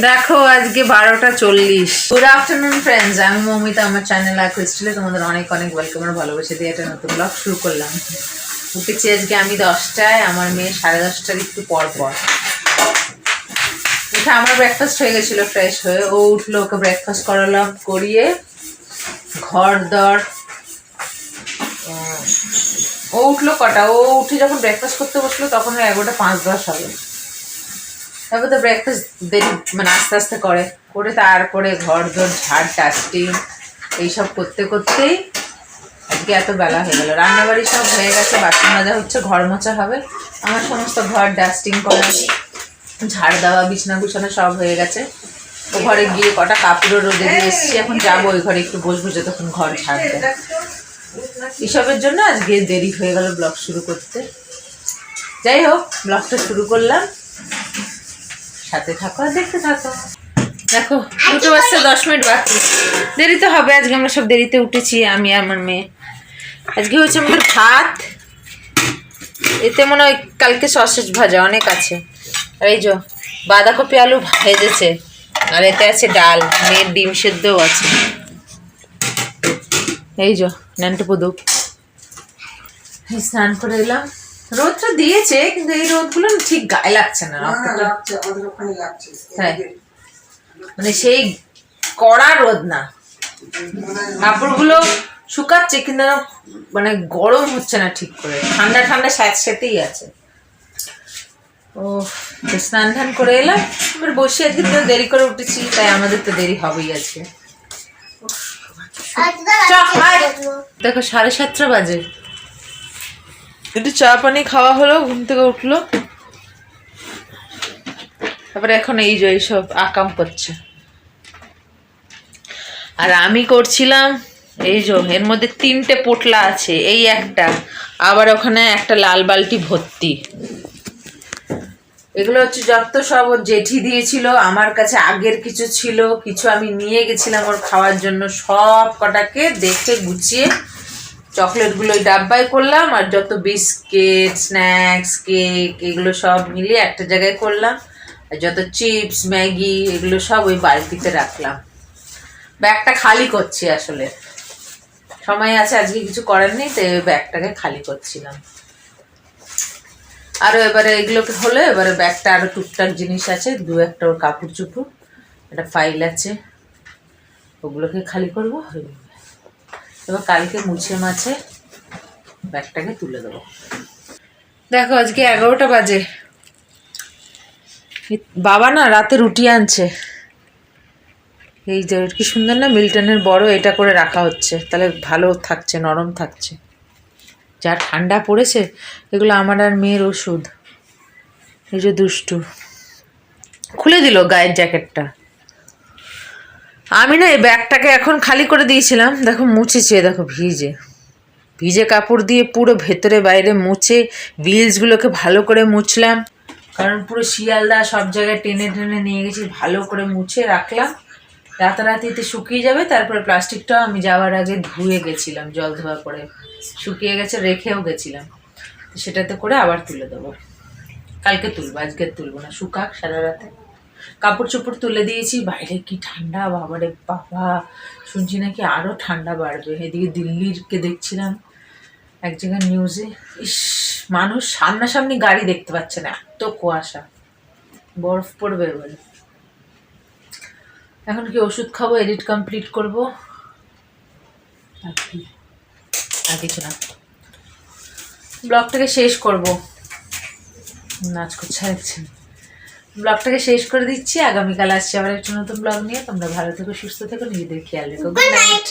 দেখো আজকে 12:40। Good afternoon friends, আমি মৌমিতা, আমার চ্যানেল আর ক্রিস্টালে তোমাদের অনেক অনেক ওয়েলকাম আর ভালোবাসা দিয়ে একটা নতুন ব্লগ শুরু করলাম। উঠেছি আজকে আমি 10টায়, আমার মেয়ে 10:30টার একটু পর পর উঠে আমার ব্রেকফাস্ট হয়ে গেছিলো ফ্রেশ হয়ে। ও উঠলো, ওকে ব্রেকফাস্ট করালাম, করিয়ে ঘর দর ও উঠলো কটা, ও উঠে যখন ব্রেকফাস্ট করতে বসলো তখন 11:05-10 হবে। তারপর তো ব্রেকফাস্ট দেরি মানে আস্তে আস্তে করে তারপরে ঘর দর ঝাড় ডাস্টিং এইসব করতে করতেই আজকে এত বেলা হয়ে গেল। রান্নাবাড়ি সব হয়ে গেছে, বাসন মাজা হচ্ছে, ঘর মোছা হবে, আমার সমস্ত ঘর ডাস্টিং করা, ঝাড় দেওয়া, বিছানা গুছানো সব হয়ে গেছে। ও ঘরে গিয়ে কটা কাপড়ও রোদে দিয়ে এসেছি, এখন যাবো ওই ঘরে একটু বসবো যতক্ষণ ঘর ঝাড়বে। এসবের জন্য আজকে দেরি হয়ে গেল ব্লগ শুরু করতে। যাই হোক, ব্লগটা শুরু করলাম, সাথে থাকো আর দেখতে থাকো। দেখো 2:10 বাকি, দেরিতে হবে আজকে, আমরা সব দেরিতে উঠেছি, আমি আমার মেয়ে। আজকে হচ্ছে আমাদের ভাত, এতে মনে হয় কালকে সসেজ ভাজা অনেক আছে, আর এই যে বাঁধাকপি আলু ভেজেছে, আর এতে আছে ডাল, মেয়ের ডিম সেদ্ধও আছে। এই যে নেন্টুপুদু স্নান করে এলাম। রোদটা দিয়েছে কিন্তু এই রোদগুলো ঠিক গায়ে লাগছে না। হ্যাঁ, মানে সেই কড়া রোদ না, কাপড়গুলো শুকাচ্ছে কিন্তু মানে গরম হচ্ছে না ঠিক করে, ঠান্ডা ঠান্ডা স্যাঁতস্যাঁতেই আছে। ও স্নান ধান করে এলাম, এবার বসে আজকে তো দেরি করে উঠেছি, তাই আমাদের তো দেরি হবেই আজকে। দেখো 7:30 বাজে, একটু চা পানি খাওয়া হলো, ঘুম থেকে উঠলো, তারপরে এখন এই যে এইসব আকাম করছে। আর আমি করছিলাম এই যে, এর মধ্যে 3টে পোটলা আছে, এই একটা, আবার ওখানে একটা লাল বালতি ভর্তি। এগুলো হচ্ছে যত সব ওর জেঠি দিয়েছিল, আমার কাছে আগের কিছু ছিল, কিছু আমি নিয়ে গেছিলাম ওর খাওয়ার জন্য, সব কটাকে দেখে গুছিয়ে চকলেটগুলো ওই ডাব্বায় করলাম, আর যত বিস্কিট, স্ন্যাক্স, কেক এগুলো সব মিলিয়ে একটা জায়গায় করলাম, আর যত চিপস, ম্যাগি এগুলো সব ওই বালতিতে রাখলাম। ব্যাগটা খালি করছি, আসলে সময় আছে, আজকে কিছু করার নেই, তাই ওই ব্যাগটাকে খালি করছিলাম। আরও এবারে এগুলোকে হলো, এবারে ব্যাগটা আরও টুকটাক জিনিস আছে, 2-1টা ওর কাপড় চুপড়, একটা ফাইল আছে, ওগুলোকে খালি করবো। এবার কালকে মুছে মাছে ব্যাগটাকে তুলে দেবো। দেখো আজকে 11টা বাজে, বাবা না রাতে রুটি আনছে, এই যে কি সুন্দর না, মিল্টনের বড়, এটা করে রাখা হচ্ছে, তাহলে ভালো থাকছে, নরম থাকছে। যা ঠান্ডা পড়েছে, এগুলো আমার আর মেয়ের ওষুধ। এই যে দুষ্টু খুলে দিল গায়ের জ্যাকেটটা। আমি না এই ব্যাগটাকে এখন খালি করে দিয়েছিলাম, দেখো মুছেছে, দেখো ভিজে ভিজে কাপড় দিয়ে পুরো ভেতরে বাইরে মুছে, বিলসগুলোকে ভালো করে মুছলাম, কারণ পুরো শিয়ালদা সব জায়গায় টেনে টেনে নিয়ে গেছি, ভালো করে মুছে রাখলাম, রাতারাতিতে শুকিয়ে যাবে। তারপরে প্লাস্টিকটাও আমি যাওয়ার আগে ধুয়ে গেছিলাম, জল ধোয়া করে শুকিয়ে গেছে, রেখেও গেছিলাম, সেটাতে করে আবার তুলে দেবো। কালকে তুলবো, আজকে তুলবো না, শুকাক সারা রাতে। কাপড় চোপড় তুলে দিয়েছি, বাইরে কি ঠান্ডা, বাবারে বাবা, শুনছি নাকি আরও ঠান্ডা বাড়বে। এদিকে দিল্লিরকে দেখছিলাম এক জায়গায় নিউজে, ইস, মানুষ সামনাসামনি গাড়ি দেখতে পাচ্ছে না, এত কুয়াশা, বরফ পড়বে বলে। এখন কি ওষুধ খাবো, এডিট কমপ্লিট করবো, আর কিছু না, ব্লগটাকে শেষ করবো। নাচ করছে দেখছেন, ব্লগটাকে শেষ করে দিচ্ছি। আগামীকাল আসছি আবার একটা নতুন ব্লগ নিয়ে। তোমরা ভালো থেকো, সুস্থ থেকো, নিজেদের খেয়াল রেখো। Good night.